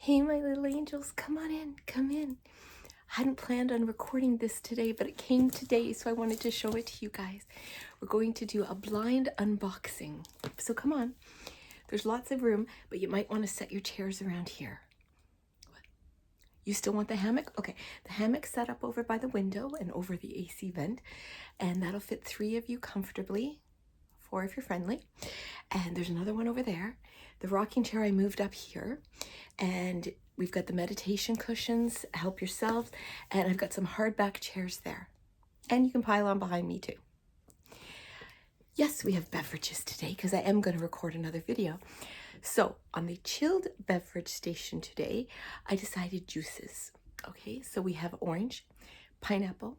Hey, my little angels, come on in, come in. I hadn't planned on recording this today, but it came today, so I wanted to show it to you guys. We're going to do a blind unboxing. So come on. There's lots of room, but you might want to set your chairs around here. What? You still want the hammock? Okay, the hammock's set up over by the window and over the AC vent, and that'll fit 3 of you comfortably, 4 if you're friendly. And there's another one over there. The rocking chair I moved up here, and we've got the meditation cushions, help yourselves, and I've got some hardback chairs there. And you can pile on behind me too. Yes, we have beverages today because I am going to record another video. So on the chilled beverage station today, I decided juices. Okay, so we have orange, pineapple,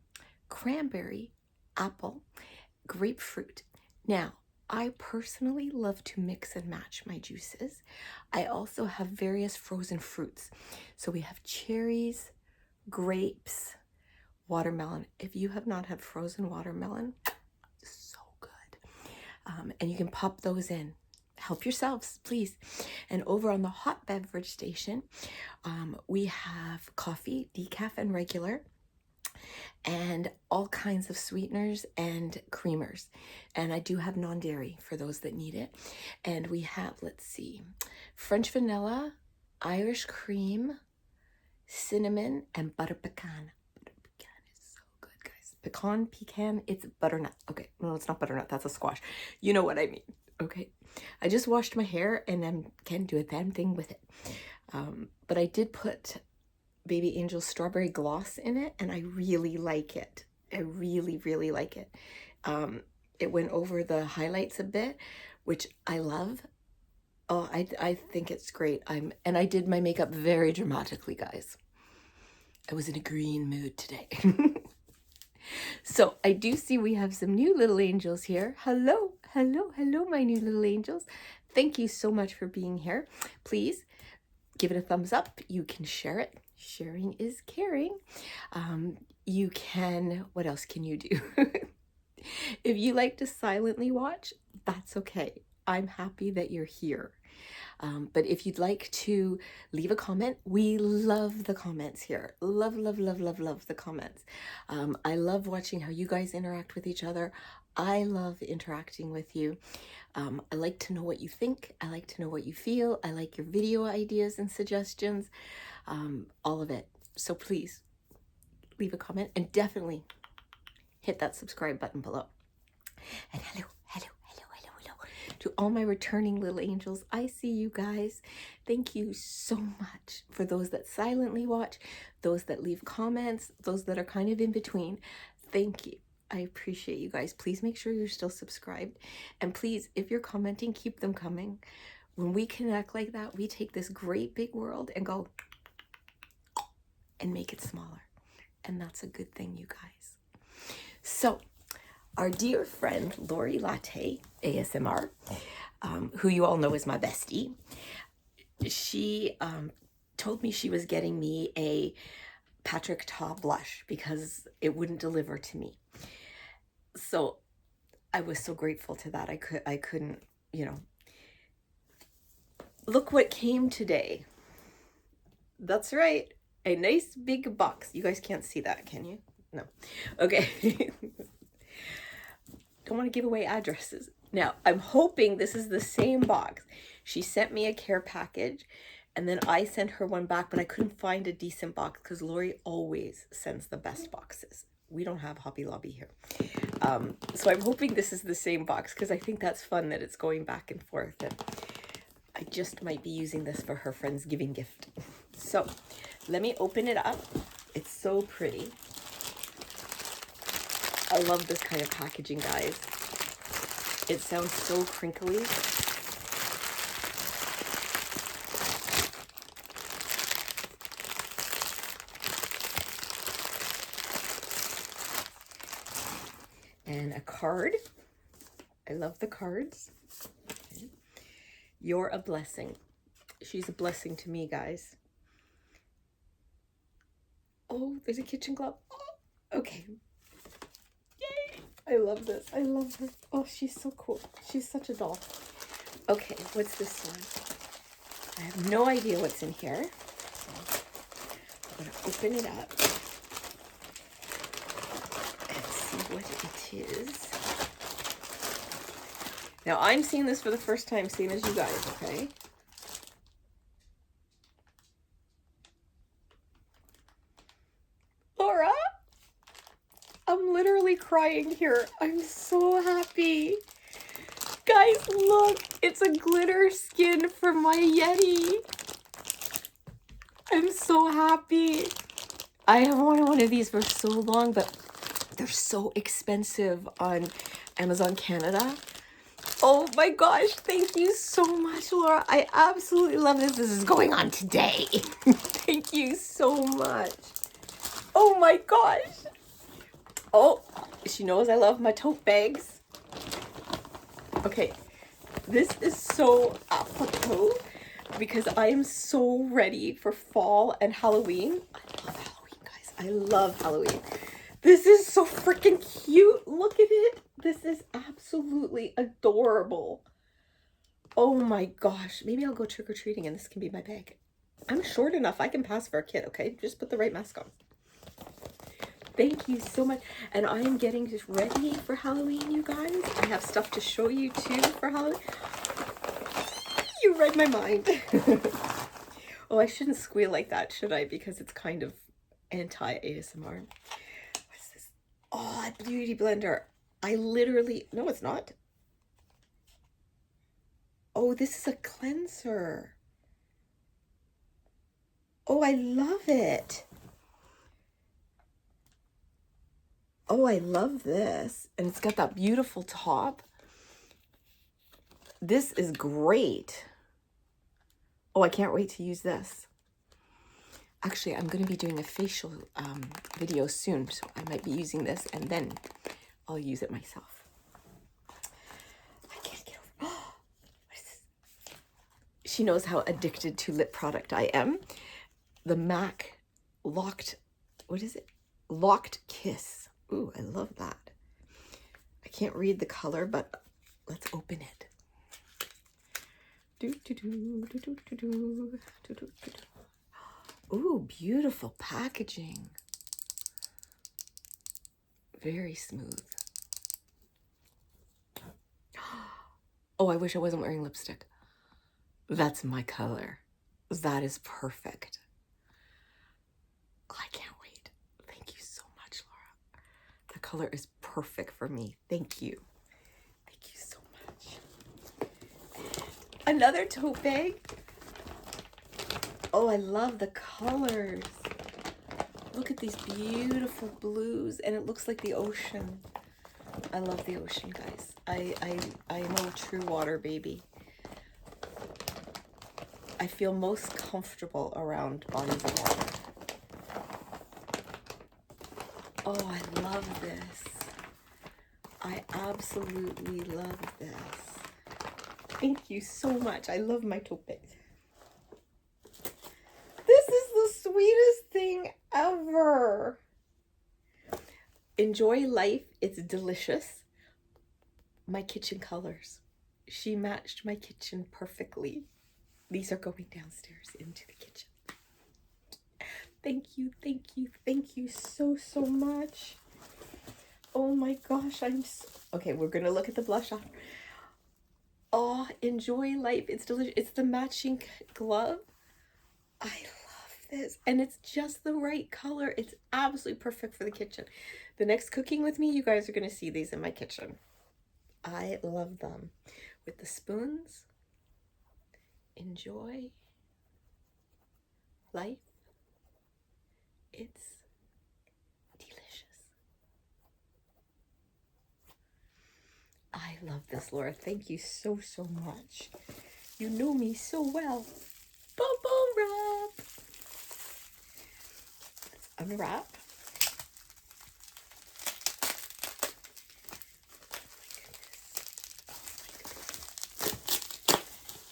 cranberry, apple, grapefruit. Now, I personally love to mix and match my juices. I also have various frozen fruits. So we have cherries, grapes, watermelon. If you have not had frozen watermelon, so good. And you can pop those in. Help yourselves, please. And over on the hot beverage station, we have coffee, decaf and regular, and all kinds of sweeteners and creamers. And I do have non-dairy for those that need it. And we have, let's see, French vanilla, Irish cream, cinnamon, and butter pecan. Butter pecan is so good, guys. Pecan, it's butternut. Okay, no, it's not butternut, that's a squash. You know what I mean, okay? I just washed my hair and I can't do a damn thing with it. But I did put Baby Angel's strawberry gloss in it, and I really like it. I really, really like it. It went over the highlights a bit, which I love. Oh, I think it's great. And I did my makeup very dramatically, guys. I was in a green mood today. So I do see we have some new little angels here. Hello, hello, hello, my new little angels. Thank you so much for being here. Please give it a thumbs up. You can share it. Sharing is caring. You can, what else can you do? If you like to silently watch, that's okay. I'm happy that you're here. But if you'd like to leave a comment, we love the comments here. Love, love, love, love, love the comments. I love watching how you guys interact with each other. I love interacting with you. I like to know what you think. I like to know what you feel. I like your video ideas and suggestions. All of it. So please leave a comment and definitely hit that subscribe button below. And hello, hello, hello, hello, hello to all my returning little angels. I see you guys. Thank you so much for those that silently watch, those that leave comments, those that are kind of in between. Thank you. I appreciate you guys. Please make sure you're still subscribed. And please, if you're commenting, keep them coming. When we connect like that, we take this great big world and go and make it smaller. And that's a good thing, you guys. So our dear friend, Lori Latte ASMR, who you all know is my bestie, she told me she was getting me a Patrick Ta blush because it wouldn't deliver to me. So I was so grateful to that. I couldn't, you know. Look what came today. That's right. A nice big box. You guys can't see that, can you? No. Okay. Don't want to give away addresses. Now, I'm hoping this is the same box. She sent me a care package, and then I sent her one back, but I couldn't find a decent box because Lori always sends the best boxes. We don't have Hobby Lobby here. So I'm hoping this is the same box because I think that's fun that it's going back and forth. And I just might be using this for her friend's giving gift. So let me open it up. It's so pretty. I love this kind of packaging, guys. It sounds so crinkly. And a card. I love the cards. Okay. You're a blessing. She's a blessing to me, guys. Oh, there's a kitchen glove. Oh, okay. Yay! I love this. I love her. Oh, she's so cool. She's such a doll. Okay, what's this one? I have no idea what's in here. going to open it up and see what it is. Now, I'm seeing this for the first time, same as you guys, okay? Laura, I'm literally crying here. I'm so happy. Guys, look, it's a glitter skin for my Yeti. I'm so happy. I have wanted one of these for so long, but they're so expensive on Amazon Canada. Oh my gosh, thank you so much, Laura. I absolutely love this. This is going on today. Thank you so much. Oh my gosh. Oh, she knows I love my tote bags. Okay, this is so apropos because I am so ready for fall and Halloween. I love Halloween, guys. I love Halloween. This is so freaking cute. Look at it. This is absolutely adorable. Oh my gosh. Maybe I'll go trick-or-treating and this can be my bag. I'm short enough. I can pass for a kid, okay? Just put the right mask on. Thank you so much. And I am getting just ready for Halloween, you guys. I have stuff to show you too for Halloween. You read my mind. Oh, I shouldn't squeal like that, should I? Because it's kind of anti-ASMR. What's this? Oh, a beauty blender. I literally, no, it's not. Oh, this is a cleanser. Oh, I love it. Oh, I love this. And it's got that beautiful top. This is great. Oh, I can't wait to use this. Actually, I'm going to be doing a facial video soon, so I might be using this and then I'll use it myself. I can't get over. Oh, what is this? She knows how addicted to lip product I am. The MAC Locked, what is it? Locked Kiss. Ooh, I love that. I can't read the color, but let's open it. Ooh, beautiful packaging. Very smooth. Oh, I wish I wasn't wearing lipstick. That's my color. That is perfect. I can't wait. Thank you so much, Laura. The color is perfect for me. Thank you. Thank you so much. And another tote bag. Oh, I love the colors. Look at these beautiful blues, and it looks like the ocean. I love the ocean, guys. I am a true water baby. I feel most comfortable around bodies of water. Oh, I love this. I absolutely love this. Thank you so much. I love my tote bags. This is the sweetest thing ever. Enjoy life. It's delicious. My kitchen colors. She matched my kitchen perfectly. These are going downstairs into the kitchen. Thank you, thank you, thank you so, so much. Oh my gosh, I'm so... Okay, we're going to look at the blush on. Oh, enjoy life. It's delicious. It's the matching glove. I love this. And it's just the right color. It's absolutely perfect for the kitchen. The next cooking with me, you guys are going to see these in my kitchen. I love them. With the spoons. Enjoy life. It's delicious. I love this, Laura. Thank you so, so much. You know me so well. Bubble wrap. Let's unwrap.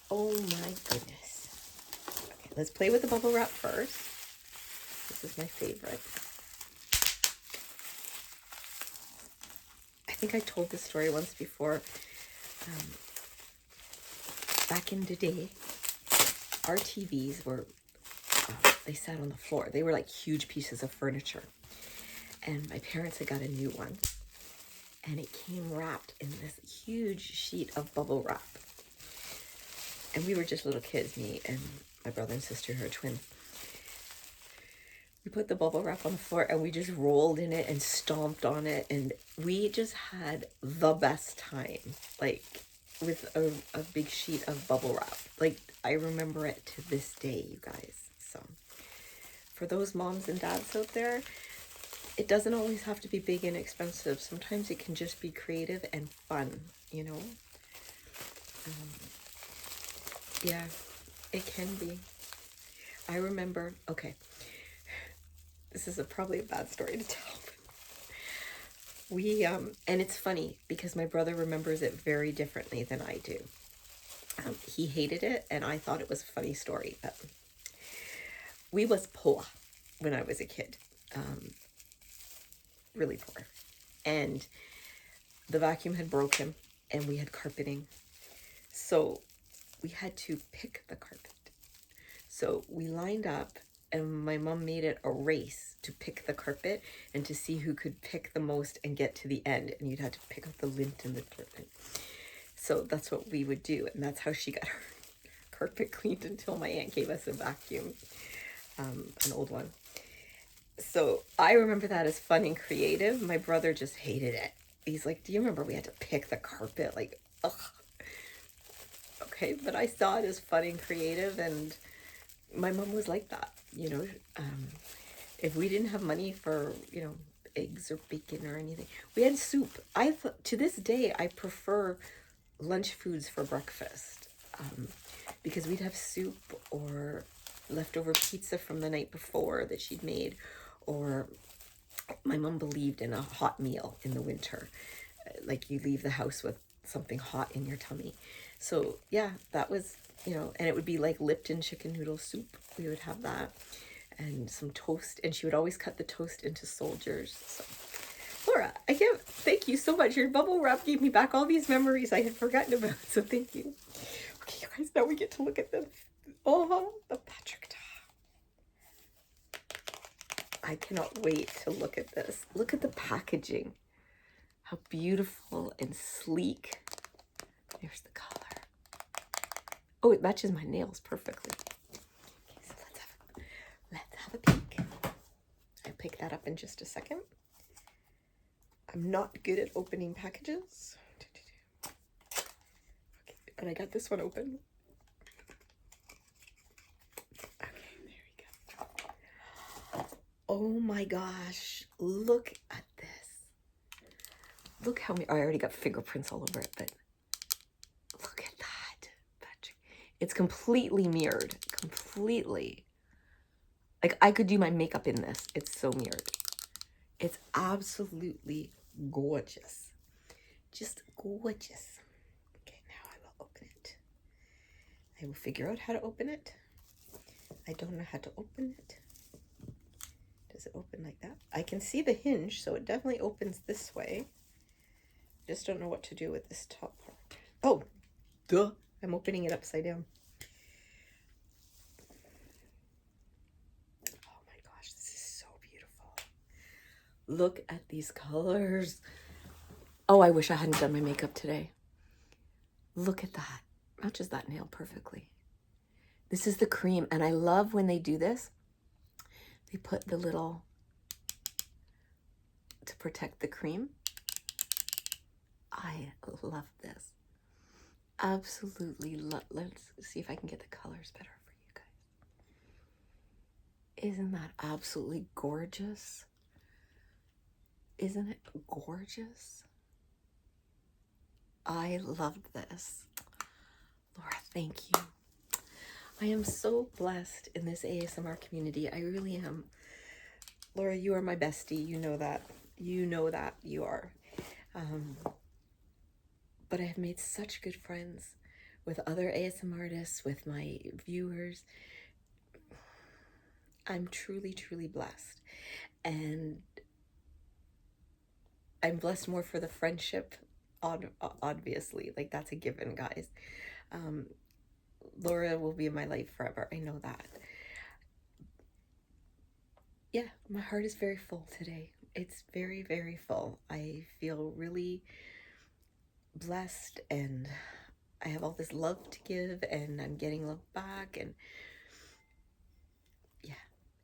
Oh my goodness. Okay, let's play with the bubble wrap first. This is my favorite. I think I told this story once before. Back in the day, our TVs were they sat on the floor. They were like huge pieces of furniture. And my parents had got a new one. And it came wrapped in this huge sheet of bubble wrap. And we were just little kids, me and my brother and sister who are twins. We put the bubble wrap on the floor and we just rolled in it and stomped on it. And we just had the best time, like with a big sheet of bubble wrap. Like, I remember it to this day, you guys. So for those moms and dads out there, it doesn't always have to be big and expensive. Sometimes it can just be creative and fun, you know? Yeah, it can be. I remember, okay, this is probably a bad story to tell. We, and it's funny because my brother remembers it very differently than I do. He hated it and I thought it was a funny story. We was poor when I was a kid. Really poor. And the vacuum had broken and we had carpeting. So we had to pick the carpet. So we lined up and my mom made it a race to pick the carpet and to see who could pick the most and get to the end. And you'd have to pick up the lint in the carpet. So that's what we would do. And that's how she got her carpet cleaned until my aunt gave us a vacuum, an old one. So I remember that as fun and creative. My brother just hated it. He's like, do you remember we had to pick the carpet? Like, ugh. Okay, but I saw it as fun and creative, and my mom was like that, you know. If we didn't have money for, you know, eggs or bacon or anything, we had soup. To this day, I prefer lunch foods for breakfast, because we'd have soup or leftover pizza from the night before that she'd made, or my mom believed in a hot meal in the winter. Like, you leave the house with something hot in your tummy. So yeah, that was, you know, and it would be like Lipton chicken noodle soup. We would have that and some toast, and she would always cut the toast into soldiers. So Laura, again, thank you so much. Your bubble wrap gave me back all these memories I had forgotten about, so thank you. Okay, you guys, now we get to look at the Patrick top. I cannot wait to look at this. Look at the packaging. How beautiful and sleek. There's the color. Oh, it matches my nails perfectly. Okay, so let's have a peek. I'll pick that up in just a second. I'm not good at opening packages. Okay, but I got this one open. Okay, there we go. Oh my gosh, look at this. Look how many, I already got fingerprints all over it, but look at that, Patrick. It's completely mirrored, completely. Like, I could do my makeup in this. It's so mirrored. It's absolutely gorgeous. Just gorgeous. Okay, now I will open it. I will figure out how to open it. I don't know how to open it. Does it open like that? I can see the hinge, so it definitely opens this way. Just don't know what to do with this top part. Oh, duh. I'm opening it upside down. Oh my gosh, this is so beautiful. Look at these colors. Oh, I wish I hadn't done my makeup today. Look at that. Matches that nail perfectly. This is the cream, and I love when they do this. They put the little, to protect the cream. I love this. Absolutely love. Let's see if I can get the colors better for you guys. Isn't that absolutely gorgeous? Isn't it gorgeous? I love this. Laura, thank you. I am so blessed in this ASMR community. I really am. Laura, you are my bestie. You know that. You know that you are. But I have made such good friends with other ASMR artists, with my viewers. I'm truly, truly blessed. And I'm blessed more for the friendship, obviously. Like, that's a given, guys. Laura will be in my life forever. I know that. yeah, my heart is very full today. It's very, very full. I feel really blessed, and I have all this love to give, and I'm getting love back, and yeah.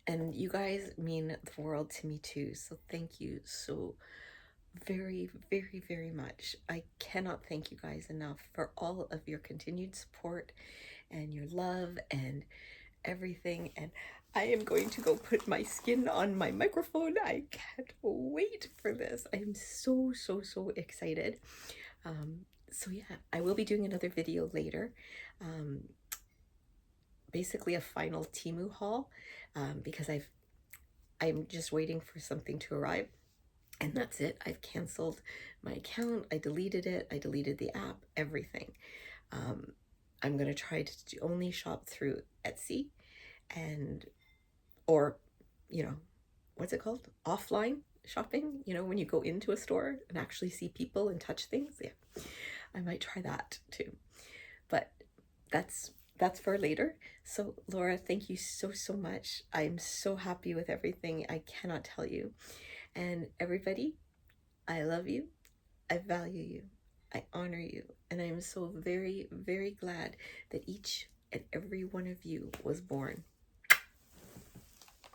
And you guys mean the world to me too. So thank you so very, very, very much. I cannot thank you guys enough for all of your continued support and your love and everything. And I am going to go put my skin on my microphone. I can't wait for this. I'm so, so, so excited. So yeah, I will be doing another video later. Basically a final Temu haul, because I'm just waiting for something to arrive, and that's it. I've canceled my account. I deleted it. I deleted the app, everything. I'm gonna try to only shop through Etsy, and or what's it called, offline shopping, when you go into a store and actually see people and touch things. Yeah, I might try that too, but that's for later. So Laura, thank you so, so much. I'm so happy with everything. I cannot tell you. And everybody, I love you. I value you. I honor you. And I am so very, very glad that each and every one of you was born.